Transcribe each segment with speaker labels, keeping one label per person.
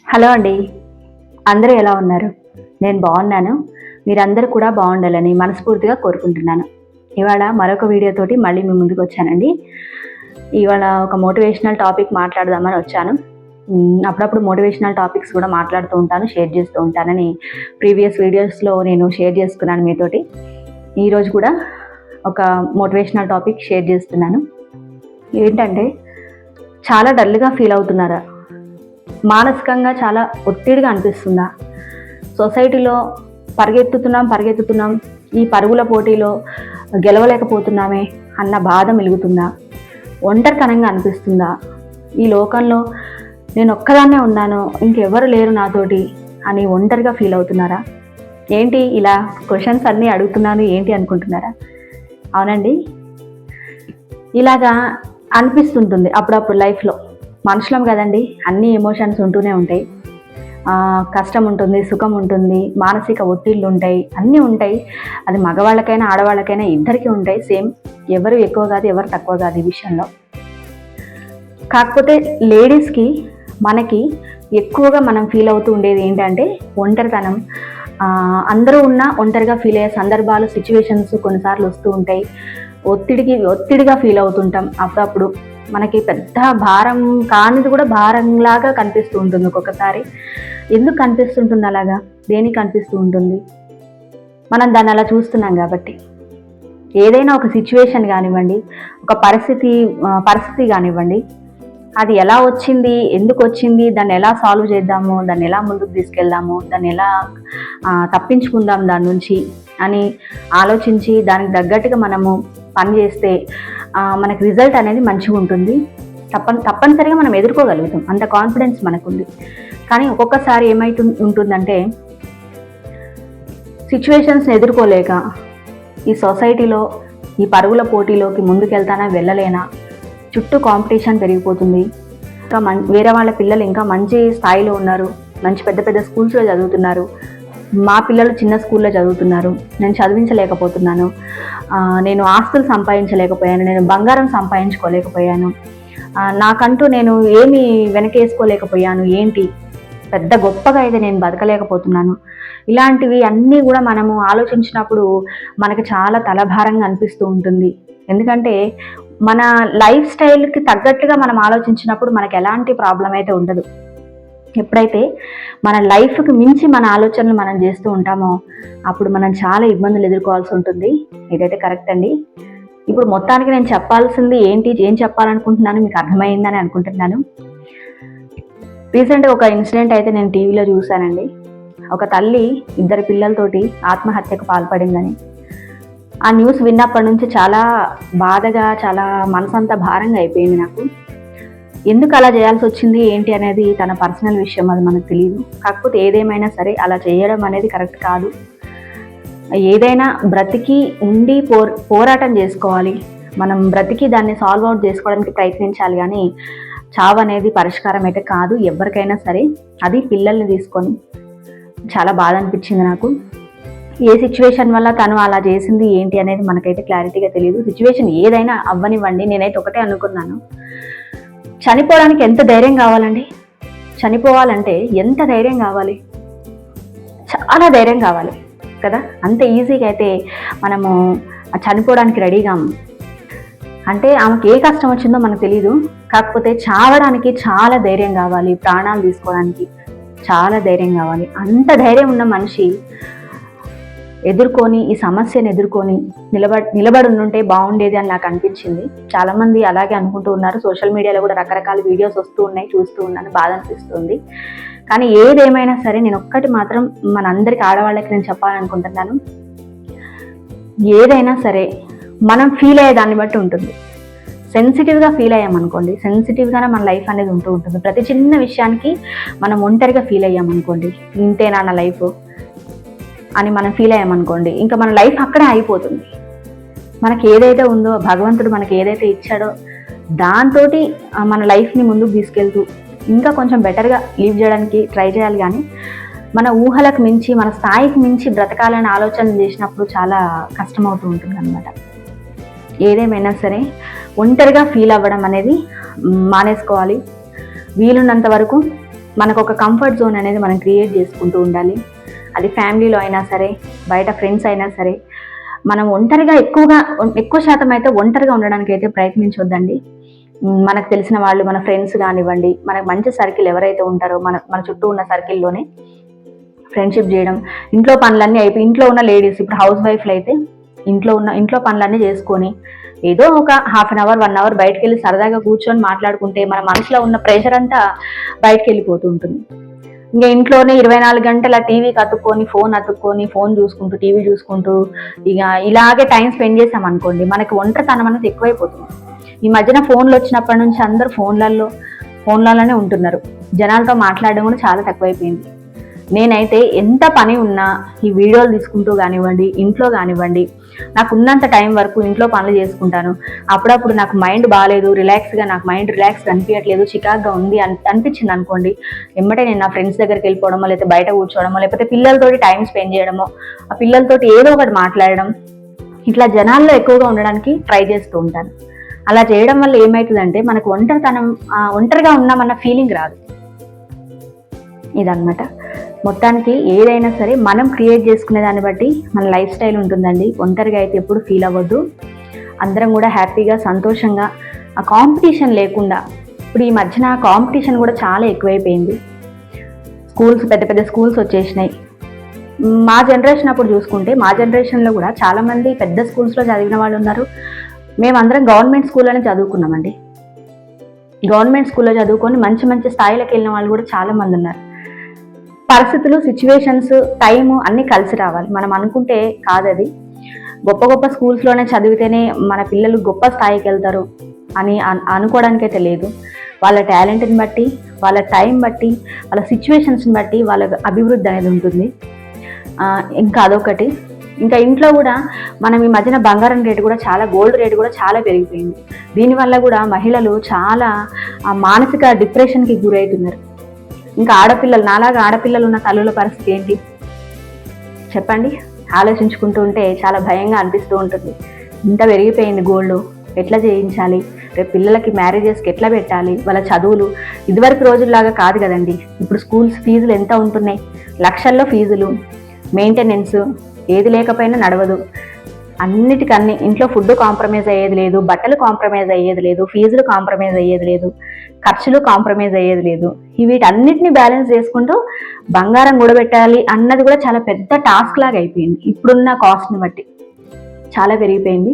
Speaker 1: Hello అండి. అందరూ ఎలా ఉన్నారు? నేను బాగున్నాను. మీరందరూ కూడా బాగుండాలని మనస్ఫూర్తిగా కోరుకుంటున్నాను. ఇవాళ మరొక వీడియోతోటి మళ్ళీ మీ ముందుకు వచ్చానండి. ఇవాళ ఒక మోటివేషనల్ టాపిక్ మాట్లాడదామని వచ్చాను. అప్పుడప్పుడు మోటివేషనల్ టాపిక్స్ కూడా మాట్లాడుతూ ఉంటాను, షేర్ చేస్తూ ఉంటానని ప్రీవియస్ వీడియోస్లో నేను షేర్ చేసుకున్నాను మీతోటి. ఈరోజు కూడా ఒక మోటివేషనల్ టాపిక్ షేర్ చేస్తున్నాను. ఏంటంటే, చాలా డల్గా ఫీల్ అవుతున్నారా? మానసికంగా చాలా ఒత్తిడిగా అనిపిస్తుందా? సొసైటీలో పరిగెత్తుతున్నాం, ఈ పరుగుల పోటీలో గెలవలేకపోతున్నామే అన్న బాధ మెలుగుతుందా? ఒంటరితనంగా అనిపిస్తుందా? ఈ లోకంలో నేను ఒక్కదాన్నే ఉన్నాను, ఇంకెవరు లేరు నాతోటి అని ఒంటరిగా ఫీల్ అవుతున్నారా? ఏంటి ఇలా క్వశ్చన్స్ అన్నీ అడుగుతున్నాను ఏంటి అనుకుంటున్నారా? అవునండి, ఇలాగా అనిపిస్తుంటుంది అప్పుడప్పుడు లైఫ్లో. మనుషులం కదండి, అన్ని ఎమోషన్స్ ఉంటూనే ఉంటాయి. కష్టం ఉంటుంది, సుఖం ఉంటుంది, మానసిక ఒత్తిళ్ళు ఉంటాయి, అన్నీ ఉంటాయి. అది మగవాళ్ళకైనా ఆడవాళ్ళకైనా ఇద్దరికీ ఉంటాయి. సేమ్, ఎవరు ఎక్కువ కాదు, ఎవరు తక్కువ కాదు ఈ విషయంలో. కాకపోతే లేడీస్కి, మనకి ఎక్కువగా మనం ఫీల్ అవుతూ ఉండేది ఏంటంటే ఒంటరితనం. అందరూ ఉన్నా ఒంటరిగా ఫీల్ అయ్యే సందర్భాలు, సిచ్యువేషన్స్ కొన్నిసార్లు వస్తూ ఉంటాయి. ఒత్తిడిగా ఫీల్ అవుతుంటాం. అప్పుడప్పుడు మనకి పెద్ద భారం కానిది కూడా భారంలాగా కనిపిస్తూ ఉంటుంది ఒక్కొక్కసారి. ఎందుకు కనిపిస్తుంటుంది అలాగా? దేనికి కనిపిస్తూ ఉంటుంది? మనం దాన్ని అలా చూస్తున్నాం కాబట్టి. ఏదైనా ఒక సిచ్యువేషన్ కానివ్వండి, ఒక పరిస్థితి కానివ్వండి, అది ఎలా వచ్చింది, ఎందుకు వచ్చింది, దాన్ని ఎలా సాల్వ్ చేద్దాము, దాన్ని ఎలా ముందుకు తీసుకెళ్దాము, దాన్ని ఎలా తప్పించుకుందాం దాని నుంచి అని ఆలోచించి దానికి తగ్గట్టుగా మనము పని చేస్తే మనకి రిజల్ట్ అనేది మంచిగా ఉంటుంది. తప్పనిసరిగా మనం ఎదుర్కోగలుగుతాం, అంత కాన్ఫిడెన్స్ మనకుంది. కానీ ఒక్కొక్కసారి ఉంటుందంటే సిచ్యువేషన్స్ని ఎదుర్కోలేక ఈ సొసైటీలో ఈ పరుగుల పోటీలోకి ముందుకెళ్తానా, వెళ్ళలేనా, చుట్టూ కాంపిటీషన్ పెరిగిపోతుంది. ఇంకా వేరే వాళ్ళ పిల్లలు ఇంకా మంచి స్థాయిలో ఉన్నారు, మంచి పెద్ద పెద్ద స్కూల్స్లో చదువుతున్నారు. మా పిల్లలు చిన్న స్కూల్లో చదువుతున్నారు, నేను చదివించలేకపోతున్నాను, నేను ఆస్తులు సంపాదించలేకపోయాను, నేను బంగారం సంపాదించుకోలేకపోయాను, నాకంటూ నేను ఏమీ వెనకేసుకోలేకపోయాను, ఏంటి పెద్ద గొప్పగా అయితే నేను బతకలేకపోతున్నాను. ఇలాంటివి అన్నీ కూడా మనము ఆలోచించినప్పుడు మనకు చాలా తలభారంగా అనిపిస్తూ ఉంటుంది. ఎందుకంటే మన లైఫ్ స్టైల్కి తగ్గట్టుగా మనం ఆలోచించినప్పుడు మనకు ఎలాంటి ప్రాబ్లం అయితే ఉండదు. ఎప్పుడైతే మన లైఫ్కి మించి మన ఆలోచనలు మనం చేస్తూ ఉంటామో అప్పుడు మనం చాలా ఇబ్బందులు ఎదుర్కోవాల్సి ఉంటుంది. ఇదైతే కరెక్ట్ అండి. ఇప్పుడు మొత్తానికి నేను చెప్పాల్సింది ఏం చెప్పాలనుకుంటున్నాను మీకు అర్థమైందని అనుకుంటున్నాను. రీసెంట్గా ఒక ఇన్సిడెంట్ అయితే నేను టీవీలో చూశానండి. ఒక తల్లి 2 పిల్లలతోటి ఆత్మహత్యకు పాల్పడిందని. ఆ న్యూస్ విన్నప్పటి నుంచి చాలా బాధగా, చాలా మనసంతా భారంగా అయిపోయింది నాకు. ఎందుకు అలా చేయాల్సి వచ్చింది ఏంటి అనేది తన పర్సనల్ విషయం, అది మనకు తెలియదు. కాకపోతే ఏదేమైనా సరే అలా చేయడం అనేది కరెక్ట్ కాదు. ఏదైనా బ్రతికి ఉండి పోరాటం చేసుకోవాలి. మనం బ్రతికి దాన్ని సాల్వ్ అవుట్ చేసుకోవడానికి ప్రయత్నించాలి. కానీ చావు అనేది పరిష్కారం అయితే కాదు ఎవరికైనా సరే. అది పిల్లల్ని తీసుకొని చాలా బాధ అనిపించింది నాకు. ఏ సిచ్యువేషన్ వల్ల తను అలా చేసింది ఏంటి అనేది మనకైతే క్లారిటీగా తెలియదు. సిచ్యువేషన్ ఏదైనా అవ్వనివ్వండి, నేనైతే ఒకటే అనుకున్నాను, చనిపోవడానికి ఎంత ధైర్యం కావాలండి? చనిపోవాలంటే ఎంత ధైర్యం కావాలి? చాలా ధైర్యం కావాలి కదా. అంత ఈజీగా అయితే మనము చనిపోవడానికి రెడీగా. అంటే ఆమెకి ఏ కష్టం వచ్చిందో మనకు తెలియదు. కాకపోతే చావడానికి చాలా ధైర్యం కావాలి, ప్రాణాలు తీసుకోవడానికి చాలా ధైర్యం కావాలి. అంత ధైర్యం ఉన్న మనిషి ఎదుర్కొని, ఈ సమస్యను ఎదుర్కొని నిలబడి ఉంటే బాగుండేది అని నాకు అనిపించింది. చాలామంది అలాగే అనుకుంటూ ఉన్నారు. సోషల్ మీడియాలో కూడా రకరకాల వీడియోస్ వస్తూ ఉన్నాయి, చూస్తూ ఉన్నాను, బాధ అనిపిస్తుంది. కానీ ఏదేమైనా సరే నేను ఒక్కటి మాత్రం మనందరికి, ఆడవాళ్ళకి నేను చెప్పాలనుకుంటున్నాను, ఏదైనా సరే మనం ఫీల్ అయ్యే దాన్ని బట్టి ఉంటుంది. సెన్సిటివ్గా ఫీల్ అయ్యామనుకోండి, సెన్సిటివ్గానే మన లైఫ్ అనేది ఉంటుంది. ప్రతి చిన్న విషయానికి మనం ఒంటరిగా ఫీల్ అయ్యామనుకోండి, ఇంతేనా నా లైఫ్ అని మనం ఫీల్ అయ్యామనుకోండి, ఇంకా మన లైఫ్ అక్కడే అయిపోతుంది. మనకి ఏదైతే ఉందో, భగవంతుడు మనకి ఏదైతే ఇచ్చాడో దాంతో మన లైఫ్ని ముందుకు తీసుకెళ్తూ ఇంకా కొంచెం బెటర్గా లీవ్ చేయడానికి ట్రై చేయాలి. కానీ మన ఊహలకు మించి, మన స్థాయికి మించి బ్రతకాలని ఆలోచన చేసినప్పుడు చాలా కష్టమవుతూ ఉంటుంది అన్నమాట. ఏదేమైనా సరే ఒంటరిగా ఫీల్ అవ్వడం అనేది మానేసుకోవాలి. వీలున్నంత వరకు మనకు ఒక కంఫర్ట్ జోన్ అనేది మనం క్రియేట్ చేసుకుంటూ ఉండాలి. అది ఫ్యామిలీలో అయినా సరే, బయట ఫ్రెండ్స్ అయినా సరే. మనం ఒంటరిగా ఎక్కువ శాతం అయితే ఒంటరిగా ఉండడానికి అయితే ప్రయత్నించొద్దండి. మనకు తెలిసిన వాళ్ళు, మన ఫ్రెండ్స్ కానివ్వండి, మనకు మంచి సర్కిల్ ఎవరైతే ఉంటారో మన చుట్టూ ఉన్న సర్కిల్లోనే ఫ్రెండ్షిప్ చేయడం. ఇంట్లో పనులన్నీ అయిపోయి, ఇంట్లో ఉన్న లేడీస్ ఇప్పుడు హౌస్ వైఫ్లు అయితే ఇంట్లో పనులన్నీ చేసుకొని ఏదో ఒక హాఫ్ అన్ అవర్ 1 అవర్ బయటకు వెళ్ళి సరదాగా కూర్చొని మాట్లాడుకుంటే మన మనసులో ఉన్న ప్రెషర్ అంతా బయటకు వెళ్ళిపోతూ ఉంటుంది. ఇంకా ఇంట్లోనే 24 గంటల టీవీకి అతుక్కొని ఫోన్ చూసుకుంటూ, టీవీ చూసుకుంటూ ఇక ఇలాగే టైం స్పెండ్ చేసాం అనుకోండి, మనకి ఒంటరితనం అనేది ఎక్కువైపోతుంది. ఈ మధ్యన ఫోన్లు వచ్చినప్పటి నుంచి అందరూ ఫోన్లలోనే ఉంటున్నారు. జనాలతో మాట్లాడడం కూడా చాలా తక్కువైపోయింది. నేనైతే ఎంత పని ఉన్నా ఈ వీడియోలు తీసుకుంటూ కానివ్వండి, ఇంట్లో కానివ్వండి, నాకు ఉన్నంత టైం వరకు ఇంట్లో పనులు చేసుకుంటాను. అప్పుడప్పుడు నాకు మైండ్ బాగాలేదు, నాకు మైండ్ రిలాక్స్ అనిపించట్లేదు, చికాగ్గా ఉంది అనిపించింది అనుకోండి, వెంబటే నేను నా ఫ్రెండ్స్ దగ్గరికి వెళ్ళిపోవడమో, లేకపోతే బయట కూర్చోవడమో, లేకపోతే పిల్లలతోటి టైం స్పెండ్ చేయడమో, ఆ పిల్లలతోటి ఏదో ఒకటి మాట్లాడడం, ఇట్లా జనాల్లో ఎక్కువగా ఉండడానికి ట్రై చేస్తూ ఉంటాను. అలా చేయడం వల్ల ఏమవుతుందంటే మనకు ఒంటరిగా ఉన్నామన్న ఫీలింగ్ రాదు. ఇదన్నమాట. మొత్తానికి ఏదైనా సరే మనం క్రియేట్ చేసుకునే దాన్ని బట్టి మన లైఫ్ స్టైల్ ఉంటుందండి. ఒంటరిగా అయితే ఎప్పుడు ఫీల్ అవ్వద్దు. అందరం కూడా హ్యాపీగా, సంతోషంగా, ఆ కాంపిటీషన్ లేకుండా. ఇప్పుడు ఈ మధ్యన కాంపిటీషన్ కూడా చాలా ఎక్కువైపోయింది. పెద్ద పెద్ద స్కూల్స్ వచ్చేసినాయి. మా జనరేషన్ అప్పుడు చూసుకుంటే, మా జనరేషన్లో కూడా చాలామంది పెద్ద స్కూల్స్లో చదివిన వాళ్ళు ఉన్నారు. మేమందరం గవర్నమెంట్ స్కూల్లోనే చదువుకున్నామండి. గవర్నమెంట్ స్కూల్లో చదువుకొని మంచి మంచి స్థాయిలోకి వెళ్ళిన వాళ్ళు కూడా చాలామంది ఉన్నారు. పరిస్థితులు, సిచ్యువేషన్స్, టైము అన్నీ కలిసి రావాలి. మనం అనుకుంటే కాదది. గొప్ప స్కూల్స్లోనే చదివితేనే మన పిల్లలు గొప్ప స్థాయికి వెళ్తారు అని అనుకోవడానికైతే లేదు. వాళ్ళ టాలెంట్ని బట్టి, వాళ్ళ టైం బట్టి, వాళ్ళ సిచ్యువేషన్స్ని బట్టి వాళ్ళ అభివృద్ధి అనేది ఉంటుంది. ఇంకా అదొకటి. ఇంకా ఇంట్లో కూడా మనం ఈ మధ్యన బంగారం రేటు కూడా చాలా, గోల్డ్ రేటు కూడా చాలా పెరిగిపోయింది. దీనివల్ల కూడా మహిళలు చాలా మానసిక డిప్రెషన్కి గురవుతున్నారు. ఇంకా నాలాగా ఆడపిల్లలు ఉన్న తల్లుల పరిస్థితి ఏంటి చెప్పండి? ఆలోచించుకుంటూ ఉంటే చాలా భయంగా అనిపిస్తూ ఉంటుంది. ఇంత పెరిగిపోయింది గోల్డ్, ఎట్లా చేయించాలి, రేపు పిల్లలకి మ్యారేజెస్కి ఎట్లా పెట్టాలి, వాళ్ళ చదువులు. ఇదివరకు రోజుల్లాగా కాదు కదండి. ఇప్పుడు స్కూల్స్ ఫీజులు ఎంత ఉంటున్నాయి, లక్షల్లో ఫీజులు, మెయింటెనెన్స్, ఏది లేకపోయినా నడవదు. అన్నిటికన్నీ ఇంట్లో ఫుడ్ కాంప్రమైజ్ అయ్యేది లేదు, బట్టలు కాంప్రమైజ్ అయ్యేది లేదు, ఫీజులు కాంప్రమైజ్ అయ్యేది లేదు, ఖర్చులు కాంప్రమైజ్ అయ్యేది లేదు. వీటన్నిటిని బ్యాలెన్స్ చేసుకుంటూ బంగారం కూడబెట్టాలి అన్నది కూడా చాలా పెద్ద టాస్క్ లాగా అయిపోయింది. ఇప్పుడున్న కాస్ట్ని బట్టి చాలా పెరిగిపోయింది.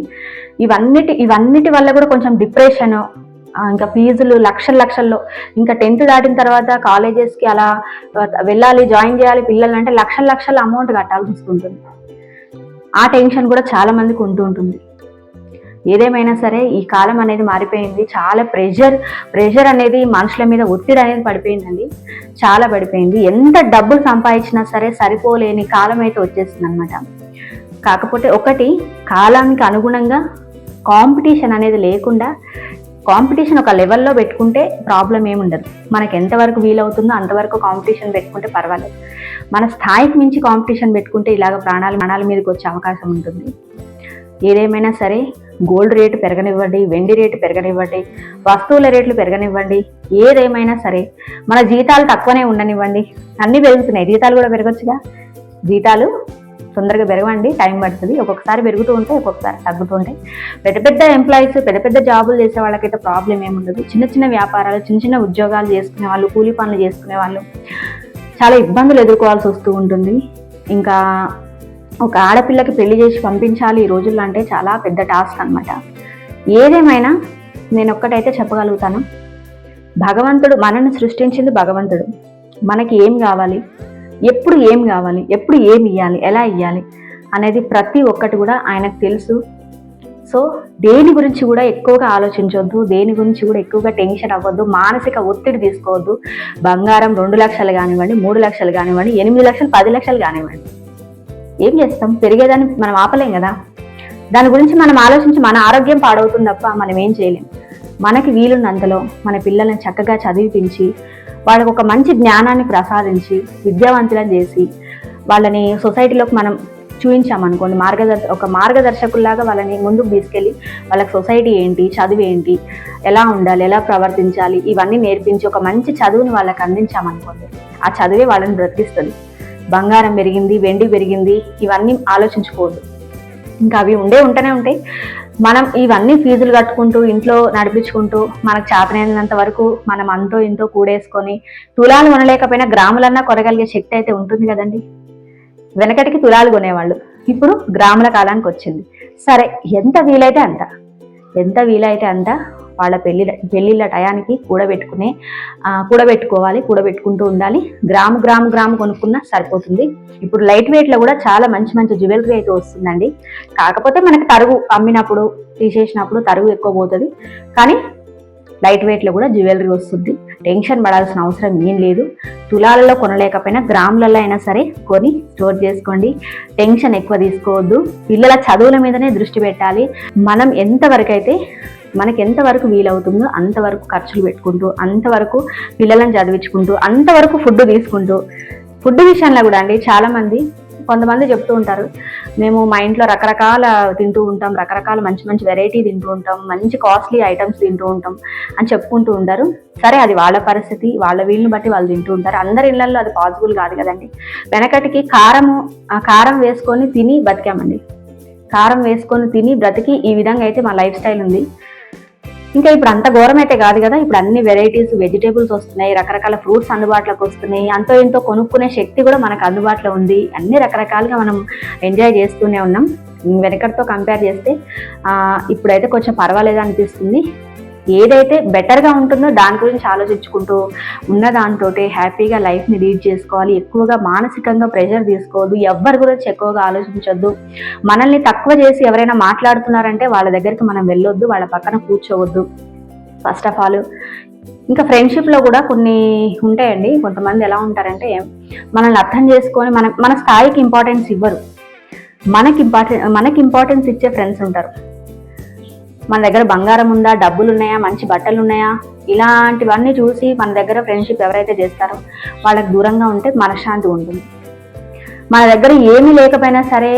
Speaker 1: ఇవన్నిటి వల్ల కూడా కొంచెం డిప్రెషన్, ఇంకా ఫీజులు లక్షల్లో. ఇంకా 10th దాటిన తర్వాత కాలేజెస్కి అలా వెళ్ళాలి, జాయిన్ చేయాలి పిల్లలు అంటే లక్షల అమౌంట్ కట్టాల్సి వస్తుంటుంది. ఆ టెన్షన్ కూడా చాలా మందికి ఉంటుంది. ఏదేమైనా సరే ఈ కాలం అనేది మారిపోయింది. చాలా ప్రెషర్ అనేది మనుషుల మీద ఒత్తిడి అనేది పడిపోయిందండి, చాలా పడిపోయింది. ఎంత డబ్బులు సంపాదించినా సరే సరిపోలేని కాలం అయితే వచ్చేసింది అనమాట. కాకపోతే ఒకటి, కాలానికి అనుగుణంగా కాంపిటీషన్ అనేది లేకుండా, కాంపిటీషన్ ఒక లెవెల్లో పెట్టుకుంటే ప్రాబ్లం ఏముండదు. మనకి ఎంతవరకు వీలవుతుందో అంతవరకు కాంపిటీషన్ పెట్టుకుంటే పర్వాలేదు. మన స్థాయికి మించి కాంపిటీషన్ పెట్టుకుంటే ఇలాగ ప్రాణాల మీదకి వచ్చే అవకాశం ఉంటుంది. ఏదేమైనా సరే గోల్డ్ రేటు పెరగనివ్వండి, వెండి రేటు పెరగనివ్వండి, వస్తువుల రేట్లు పెరగనివ్వండి, ఏదేమైనా సరే మన జీతాలు తక్కువనే ఉండనివ్వండి. అన్నీ పెరుగుతున్నాయి, జీతాలు కూడా పెరగచ్చుగా. జీతాలు తొందరగా పెరగండి, టైం పడుతుంది. ఒక్కొక్కసారి పెరుగుతూ ఉంటాయి, ఒక్కొక్కసారి తగ్గుతూ ఉంటాయి. పెద్ద ఎంప్లాయీస్, పెద్ద జాబులు చేసే వాళ్ళకైతే ప్రాబ్లం ఏముండదు. చిన్న వ్యాపారాలు, చిన్న ఉద్యోగాలు చేసుకునే వాళ్ళు, కూలీ పనులు చేసుకునే వాళ్ళు చాలా ఇబ్బందులు ఎదుర్కోవాల్సి వస్తూ ఉంటుంది. ఇంకా ఒక ఆడపిల్లకి పెళ్లి చేసి పంపించాలి ఈ రోజుల్లో అంటే చాలా పెద్ద టాస్క్ అనమాట. ఏదేమైనా నేను ఒక్కటైతే చెప్పగలుగుతాను, భగవంతుడు మనల్ని సృష్టించింది భగవంతుడు. మనకి ఏం కావాలి, ఎప్పుడు ఏం కావాలి, ఎప్పుడు ఏమి ఇవ్వాలి, ఎలా ఇవ్వాలి అనేది ప్రతి ఒక్కటి కూడా ఆయనకు తెలుసు. సో దేని గురించి కూడా ఎక్కువగా ఆలోచించవద్దు, దేని గురించి కూడా ఎక్కువగా టెన్షన్ అవ్వద్దు, మానసిక ఒత్తిడి తీసుకోవద్దు. బంగారం 2 లక్షలు కానివ్వండి, 3 లక్షలు కానివ్వండి, 8 లక్షలు, 10 లక్షలు కానివ్వండి, ఏం చేస్తాం? పెరిగేదాన్ని మనం ఆపలేం కదా. దాని గురించి మనం ఆలోచించి మన ఆరోగ్యం పాడవుతుంది తప్ప మనం ఏం చేయలేం. మనకి వీలున్నంతలో మన పిల్లల్ని చక్కగా చదివిపించి, వాళ్ళకు ఒక మంచి జ్ఞానాన్ని ప్రసాదించి, విద్యావంతులను చేసి, వాళ్ళని సొసైటీలోకి మనం చూపించామనుకోండి, ఒక మార్గదర్శకుల్లాగా వాళ్ళని ముందుకు తీసుకెళ్ళి వాళ్ళకి సొసైటీ ఏంటి, చదువు ఏంటి, ఎలా ఉండాలి, ఎలా ప్రవర్తించాలి, ఇవన్నీ నేర్పించి ఒక మంచి చదువుని వాళ్ళకి అందించామనుకోండి, ఆ చదువే వాళ్ళని బ్రతికిస్తుంది. బంగారం పెరిగింది, వెండి పెరిగింది, ఇవన్నీ ఆలోచించుకోవద్దు. ఇంకా అవి ఉంటూనే ఉంటాయి. మనం ఇవన్నీ ఫీజులు కట్టుకుంటూ ఇంట్లో నడిపించుకుంటూ మనకు చేతనైనంత వరకు మనం అంతో ఇంతో కూడేసుకొని తులాలు కొనలేకపోయినా గ్రాములన్నా కొనగలిగే శక్తి అయితే ఉంటుంది కదండి. వెనకటికి తులాలు కొనేవాళ్ళు, ఇప్పుడు గ్రాముల కాలానికి వచ్చింది. సరే, ఎంత వీలైతే అంత వాళ్ళ పెళ్ళిళ్ళ టయానికి కూడబెట్టుకుంటూ ఉండాలి. గ్రాము కొనుక్కున్నా సరిపోతుంది. ఇప్పుడు లైట్ వెయిట్లో కూడా చాలా మంచి మంచి జ్యువెలరీ అయితే వస్తుందండి. కాకపోతే మనకి తరుగు అమ్మినప్పుడు తీసేసినప్పుడు తరుగు ఎక్కువ పోతుంది, కానీ లైట్ వెయిట్లో కూడా జ్యువెలరీ వస్తుంది. టెన్షన్ పడాల్సిన అవసరం ఏం లేదు. తులాలలో కొనలేకపోయినా గ్రాములలో అయినా సరే కొని స్టోర్ చేసుకోండి. టెన్షన్ ఎక్కువ తీసుకోవద్దు. పిల్లల చదువుల మీదనే దృష్టి పెట్టాలి. మనకి ఎంతవరకు వీలవుతుందో అంతవరకు ఖర్చులు పెట్టుకుంటూ, అంతవరకు పిల్లలను చదివించుకుంటూ, అంతవరకు ఫుడ్ తీసుకుంటూ. ఫుడ్ విషయంలో కూడా అండి, కొంతమంది చెప్తూ ఉంటారు, మేము మా ఇంట్లో రకరకాల తింటూ ఉంటాం, రకరకాల మంచి మంచి వెరైటీ తింటూ ఉంటాం, మంచి కాస్ట్లీ ఐటమ్స్ తింటూ ఉంటాం అని చెప్పుకుంటూ ఉంటారు. సరే, అది వాళ్ళ పరిస్థితి, వాళ్ళ వీళ్ళని బట్టి వాళ్ళు తింటూ ఉంటారు. అందరి ఇళ్లలో అది పాసిబుల్ కాదు కదండి. వెనకటికి కారం వేసుకొని తిని బతికామండి. కారం వేసుకొని తిని బ్రతికి ఈ విధంగా అయితే మా లైఫ్ స్టైల్ ఉంది. ఇంకా ఇప్పుడు అంత ఘోరం అయితే కాదు కదా. ఇప్పుడు అన్ని వెరైటీస్ వెజిటేబుల్స్ వస్తున్నాయి, రకరకాల ఫ్రూట్స్ అందుబాటులోకి వస్తున్నాయి, అంతో ఎంతో కొనుక్కునే శక్తి కూడా మనకు అందుబాటులో ఉంది. అన్ని రకరకాలుగా మనం ఎంజాయ్ చేస్తూనే ఉన్నాం. వెనకటితో కంపేర్ చేస్తే ఇప్పుడైతే కొంచెం పర్వాలేదు అనిపిస్తుంది. ఏదైతే బెటర్గా ఉంటుందో దాని గురించి ఆలోచించుకుంటూ ఉన్న దాంతో హ్యాపీగా లైఫ్ని లీడ్ చేసుకోవాలి. ఎక్కువగా మానసికంగా ప్రెషర్ తీసుకోవద్దు. ఎవ్వరి గురించి ఎక్కువగా ఆలోచించొద్దు. మనల్ని తక్కువ చేసి ఎవరైనా మాట్లాడుతున్నారంటే వాళ్ళ దగ్గరికి మనం వెళ్ళొద్దు, వాళ్ళ పక్కన కూర్చోవద్దు ఫస్ట్ ఆఫ్ ఆల్. ఇంకా ఫ్రెండ్షిప్లో కూడా కొన్ని ఉంటాయండి. కొంతమంది ఎలా ఉంటారంటే మనల్ని అర్థం చేసుకొని మన స్థాయికి ఇంపార్టెన్స్ ఇవ్వరు. మనకి ఇంపార్టెన్స్ ఇచ్చే ఫ్రెండ్స్ ఉంటారు. మన దగ్గర బంగారం ఉందా, డబ్బులు ఉన్నాయా, మంచి బట్టలు ఉన్నాయా, ఇలాంటివన్నీ చూసి మన దగ్గర ఫ్రెండ్షిప్ ఎవరైతే చేస్తారో వాళ్ళకి దూరంగా ఉంటే మనశ్శాంతి ఉంటుంది. మన దగ్గర ఏమీ లేకపోయినా సరే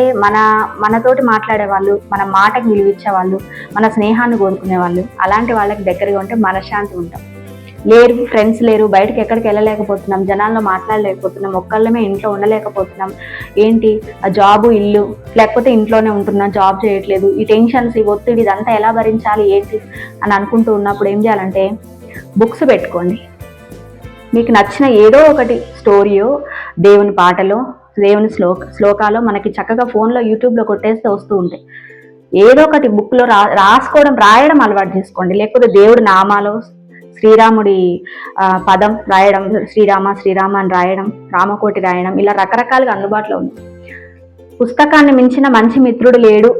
Speaker 1: మనతోటి మాట్లాడే వాళ్ళు, మన మాటకు విలువిచ్చే వాళ్ళు, మన స్నేహాన్ని కోరుకునే వాళ్ళు, అలాంటి వాళ్ళకి దగ్గరగా ఉంటే మనశ్శాంతి ఉంటాం. ఫ్రెండ్స్ లేరు, బయటకు ఎక్కడికి వెళ్ళలేకపోతున్నాం, జనాల్లో మాట్లాడలేకపోతున్నాం, ఒక్కళ్ళమే ఇంట్లో ఉండలేకపోతున్నాం, ఏంటి ఆ జాబు ఇల్లు, లేకపోతే ఇంట్లోనే ఉంటున్నా, జాబ్ చేయట్లేదు, ఈ టెన్షన్స్, ఈ ఒత్తిడి, ఇదంతా ఎలా భరించాలి ఏంటి అని అనుకుంటూ ఉన్నప్పుడు ఏం చేయాలంటే బుక్స్ పెట్టుకోండి. మీకు నచ్చిన ఏదో ఒకటి స్టోరీయో, దేవుని పాటలో, దేవుని శ్లోకాలో మనకి చక్కగా ఫోన్లో యూట్యూబ్లో కొట్టేస్తే వస్తూ ఉంటాయి. ఏదో ఒకటి బుక్లో రాయడం అలవాటు చేసుకోండి. లేకపోతే దేవుడి నామాలో శ్రీరాముడి పదం రాయడం, శ్రీరామ అని రాయడం, రామకోటి రాయడం, ఇలా రకరకాలుగా అందుబాటులో ఉంది. పుస్తకాన్ని మించిన మంచి మిత్రుడు లేడు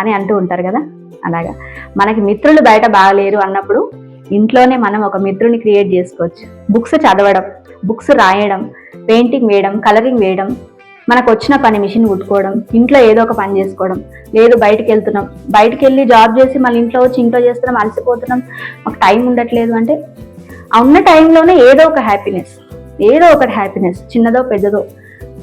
Speaker 1: అని అంటూ ఉంటారు కదా. అలాగా మనకి మిత్రులు బయట బాగలేరు అన్నప్పుడు ఇంట్లోనే మనం ఒక మిత్రుని క్రియేట్ చేసుకోవచ్చు. బుక్స్ చదవడం, బుక్స్ రాయడం, పెయింటింగ్ వేయడం, కలరింగ్ వేయడం, మనకు వచ్చిన పని మిషన్ కుట్టుకోవడం, ఇంట్లో ఏదో ఒక పని చేసుకోవడం. లేదు బయటికి వెళ్ళి జాబ్ చేసి మళ్ళీ ఇంట్లో వచ్చి ఇంట్లో చేస్తున్నాం, అలసిపోతున్నాం, మాకు టైం ఉండట్లేదు అంటే ఆ ఉన్న టైంలోనే ఏదో ఒకటి హ్యాపీనెస్ చిన్నదో పెద్దదో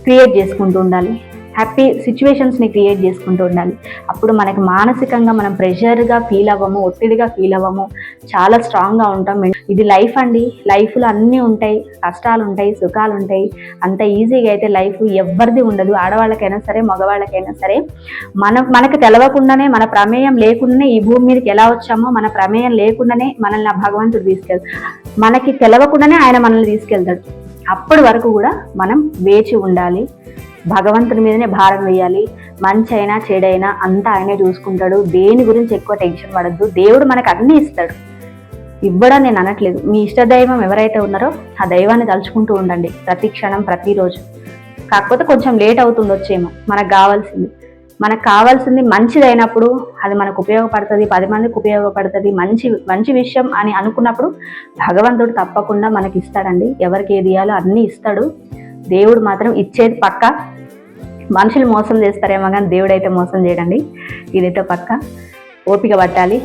Speaker 1: క్రియేట్ చేసుకుంటూ ఉండాలి. హ్యాపీ సిచ్యువేషన్స్ని క్రియేట్ చేసుకుంటూ ఉండాలి. అప్పుడు మనకి మానసికంగా మనం ప్రెషర్గా ఫీల్ అవ్వము, ఒత్తిడిగా ఫీల్ అవ్వము, చాలా స్ట్రాంగ్గా ఉంటాం. ఇది లైఫ్ అండి. లైఫ్లో అన్నీ ఉంటాయి, కష్టాలు ఉంటాయి, సుఖాలు ఉంటాయి. అంత ఈజీగా అయితే లైఫ్ ఎవ్వరిది ఉండదు. ఆడవాళ్ళకైనా సరే, మగవాళ్ళకైనా సరే. మనకు తెలవకుండానే, మన ప్రమేయం లేకుండానే ఈ భూమి మీదకి ఎలా వచ్చామో, మన ప్రమేయం లేకుండానే మనల్ని ఆ భగవంతుడు తీసుకెళ్తాడు. మనకి తెలవకుండానే ఆయన మనల్ని తీసుకెళ్తాడు. అప్పటి వరకు కూడా మనం వేచి ఉండాలి. భగవంతుని మీదనే భారం వేయాలి. మంచి అయినా చెడైనా అంతా ఆయనే చూసుకుంటాడు. దేని గురించి ఎక్కువ టెన్షన్ పడద్దు. దేవుడు మనకు అన్నీ ఇస్తాడు. ఇవ్వడం నేను అనట్లేదు. మీ ఇష్ట దైవం ఎవరైతే ఉన్నారో ఆ దైవాన్ని తలుచుకుంటూ ఉండండి ప్రతి క్షణం, ప్రతిరోజు. కాకపోతే కొంచెం లేట్ అవుతుండొచ్చేమో. మనకు కావాల్సింది మంచిదైనప్పుడు అది మనకు ఉపయోగపడుతుంది, 10 మందికి ఉపయోగపడుతుంది, మంచి విషయం అని అనుకున్నప్పుడు భగవంతుడు తప్పకుండా మనకి ఇస్తాడండి. ఎవరికి ఏది ఇవ్వాలో అన్నీ ఇస్తాడు. దేవుడు మాత్రం ఇచ్చేది పక్క. మనుషులు మోసం చేస్తారేమో కానీ దేవుడైతే మోసం చేయడండి. ఇదైతే పక్క. ఓపిక పట్టాలి.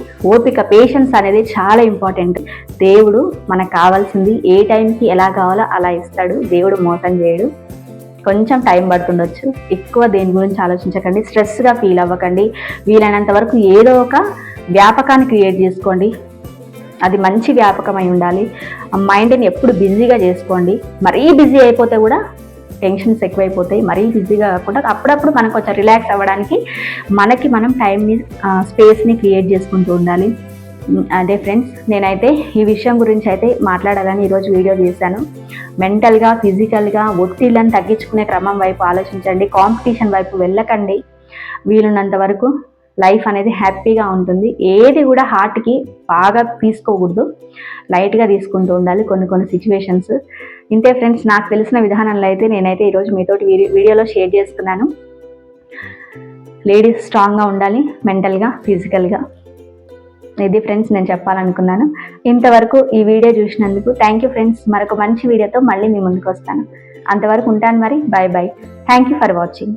Speaker 1: పేషెన్స్ అనేది చాలా ఇంపార్టెంట్. దేవుడు మనకు కావాల్సింది ఏ టైంకి ఎలా కావాలో అలా ఇస్తాడు. దేవుడు మోసం చేయడు. కొంచెం టైం పడుతుండొచ్చు. ఎక్కువ దేని గురించి ఆలోచించకండి, స్ట్రెస్గా ఫీల్ అవ్వకండి. వీలైనంత వరకు ఏదో ఒక వ్యాపకాన్ని క్రియేట్ చేసుకోండి. అది మంచి వ్యాపకం అయి ఉండాలి. మైండ్ని ఎప్పుడు బిజీగా చేసుకోండి. మరీ బిజీ అయిపోతే కూడా టెన్షన్స్ ఎక్కువైపోతాయి. మరీ బిజీగా కాకుండా అప్పుడప్పుడు మనం కొంచెం రిలాక్స్ అవ్వడానికి మనకి మనం టైంని, స్పేస్ని క్రియేట్ చేసుకుంటూ ఉండాలి. అదే ఫ్రెండ్స్, నేనైతే ఈ విషయం గురించి అయితే మాట్లాడాలని ఈరోజు వీడియో చేశాను. మెంటల్గా, ఫిజికల్గా ఒత్తిళ్ళని తగ్గించుకునే క్రమం వైపు ఆలోచించండి. కాంపిటీషన్ వైపు వెళ్ళకండి. వీలున్నంత వరకు లైఫ్ అనేది హ్యాపీగా ఉంటుంది. ఏది కూడా హార్ట్కి బాగా తీసుకోకూడదు, లైట్గా తీసుకుంటూ ఉండాలి కొన్ని సిచ్యువేషన్స్. ఇంతే ఫ్రెండ్స్, నాకు తెలిసిన విధానంలో అయితే నేనైతే ఈరోజు మీతోటి వీడియోలో షేర్ చేసుకున్నాను. లేడీస్ స్ట్రాంగ్గా ఉండాలి, మెంటల్గా, ఫిజికల్గా. ఇది ఫ్రెండ్స్ నేను చెప్పాలనుకున్నాను. ఇంతవరకు ఈ వీడియో చూసినందుకు థ్యాంక్ యూ ఫ్రెండ్స్. మరొక మంచి వీడియోతో మళ్ళీ మీ ముందుకు వస్తాను. అంతవరకు ఉంటాను మరి. Bye bye. Thank you for watching.